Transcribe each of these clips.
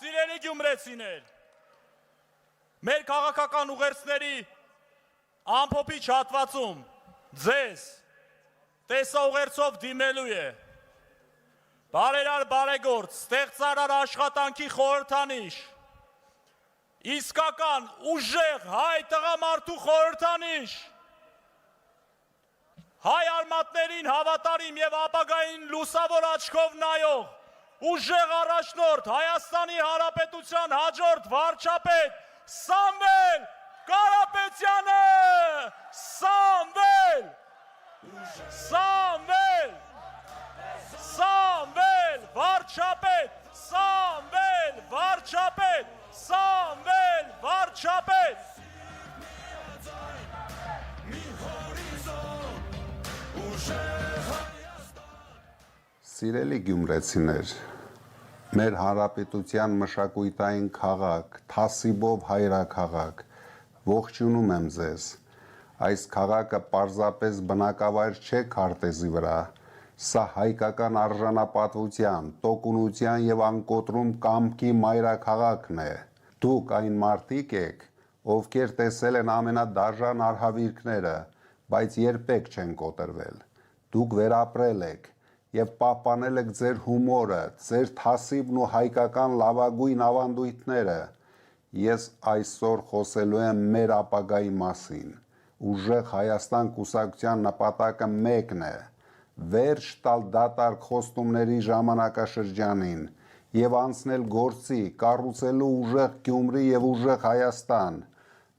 Սիրելի գյումրեցիներ, մեր քաղաքական ուղերձների ամփոփիչ հատվածում ձեզ տեսաուղերձով դիմելու է բարերար բարեգործ, ստեղծարար աշխատանքի խորհրդանիշ, իսկական ուժեղ հայ տղամարդու խորհրդանիշ, հայ արմատներին հավատարիմ եւ ապագային լուսավոր աչքով նայող, ուժեղ առաջնորդ Հայաստանի Հանրապետության հաջորդ վարչապետ Սամվել Կարապետյանը, Սամվել վարչապետ, Սամվել վարչապետ, Սամվել վարչապետ։ Սիրելի գյումրեցիներ, մեր հանրապետության մշակույթային քաղաք, թասիբով հայրաքաղաք, ողջունում եմ ձեզ։ Այս քաղաքը պարզապես բնակավայր չէ քարտեզի վրա, սա հայկական արժանապատվության, տոկունության եւ անկոտրում կամքի մայրաքաղաքն է։ Դուք այն մարդիկ եք, ովքեր տեսել են ամենադաժան արհավիրքները, բայց երբեք չեն կոտրվել։ Դուք վերապրել եք եւ պահպանել եք ձեր հումորը, ձեր թասիբն ու հայկական լավագույն ավանդույթները։ Ես այսօր խոսելու եմ մեր ապագայի մասին։ Ուժեղ Հայաստան կուսակցության նպատակը մեկն է՝ վերջ տալ դատարկ խոստումների ժամանակաշրջանին եւ անցնել գործի, կառուցելու ուժեղ Գյումրի եւ ուժեղ Հայաստան։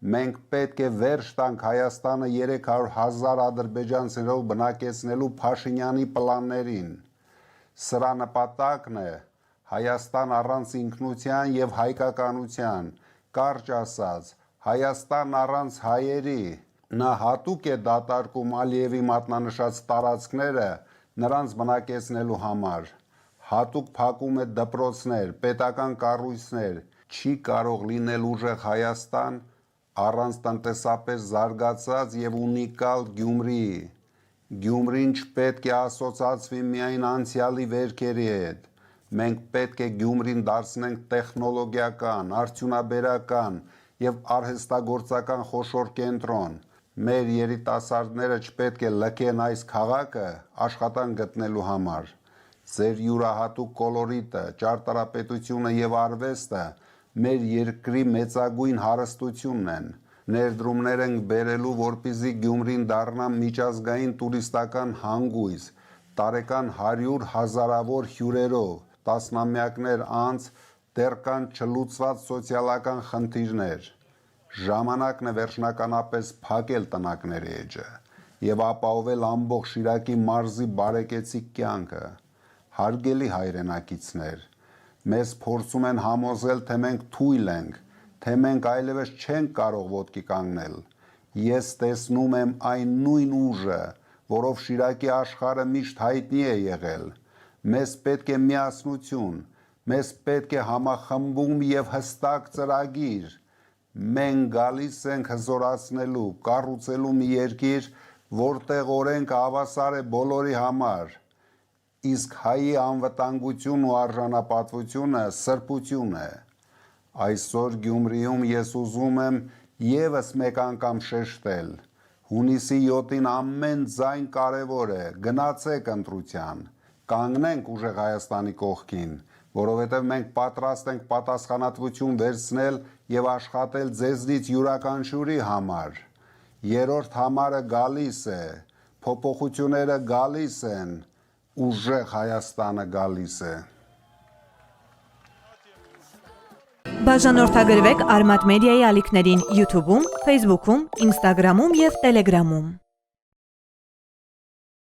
Մենք պետք է վերջ տանք Հայաստանը 300,000 ադրբեջանցիներով բնակեցնելու Փաշինյանի պլաններին։ Սրա նպատակն է Հայաստան առանց ինքնության եւ հայկականության, կարճ ասած, Հայաստան առանց հայերի։ Նա հատուկ է դատարկում Ալիևի մատնանշած տարածքները նրանց բնակեցնելու համար։ Հատուկ փակում է դպրոցներ, պետական կառույցներ, չի կարող լինել ուժեղ Հայաստան առանց տնտեսապես զարգացած եւ ունիկալ Գյումրիի։ Գյումրին չպետք է ասոցացվի միայն անցյալի վերքերի հետ։ Մենք պետք է Գյումրին դարձնենք տեխնոլոգիական, արդյունաբերական եւ արհեստագործական խոշոր կենտրոն։ Մեր երիտասարդները չպետք է լքեն այս քաղաքը աշխատանք գտնելու համար։ Ձեր յուրահատուկ կոլորիտը, ճարտարապետությունը եւ արվեստը մեր երկրի մեծագույն հարստությունն են։ Ներդրումներ ենք բերելու, որպեսզի Գյումրին դառնա միջազգային տուրիստական հանգույց, տարեկան 100,000-ավոր հյուրերով, տասնամյակներ անց դեռ կան չլուծված սոցիալական խնդիրներ։ Ժամանակն է վերջնականապես փակել տնակների էջը եւ ապահովել ամբողջ Շիրակի մարզի բարեկեցիկ կյանքը։ Հարգելի հայրենակիցներ, մեզ փորձում են համոզել, թե մենք թույլ ենք, թե մենք այլևս չենք կարող ոտքի կանգնել։ Ես տեսնում եմ այն նույն ուժը, որով Շիրակի աշխարհը միշտ հայտնի է եղել։ Մեզ պետք է միասնություն, մեզ պետք է համախմբում եւ հստակ ծրագիր։ Մենք գալիս ենք հզորացնելու, կառուցելու մի երկիր, որտեղ օրենքը հավասար է բոլորի համար։ Իսկ հայի անվտանգություն ու արժանապատվությունը սրբություն է։ Այսօր Գյումրիում ես ուզում եմ եւս մեկ անգամ շեշտել. հունիսի 7-ին ամեն ձայն կարևոր է, գնացեք ընտրության, կանգնենք ուժեղ Հայաստանի կողքին, որովհետև մենք պատրաստ ենք պատասխանատվություն վերցնել եւ աշխատել ձեզնից յուրաքանչյուրի համար։ Երրորդ համարը գալիս է, փոփոխությունները գալիս են, ուժեղ Հայաստանը գալիս է։ Բաժանորդագրվեք Արմատ մեդիայի ալիքներին YouTube-ում, Facebook-ում, Instagram-ում եւ Telegram-ում։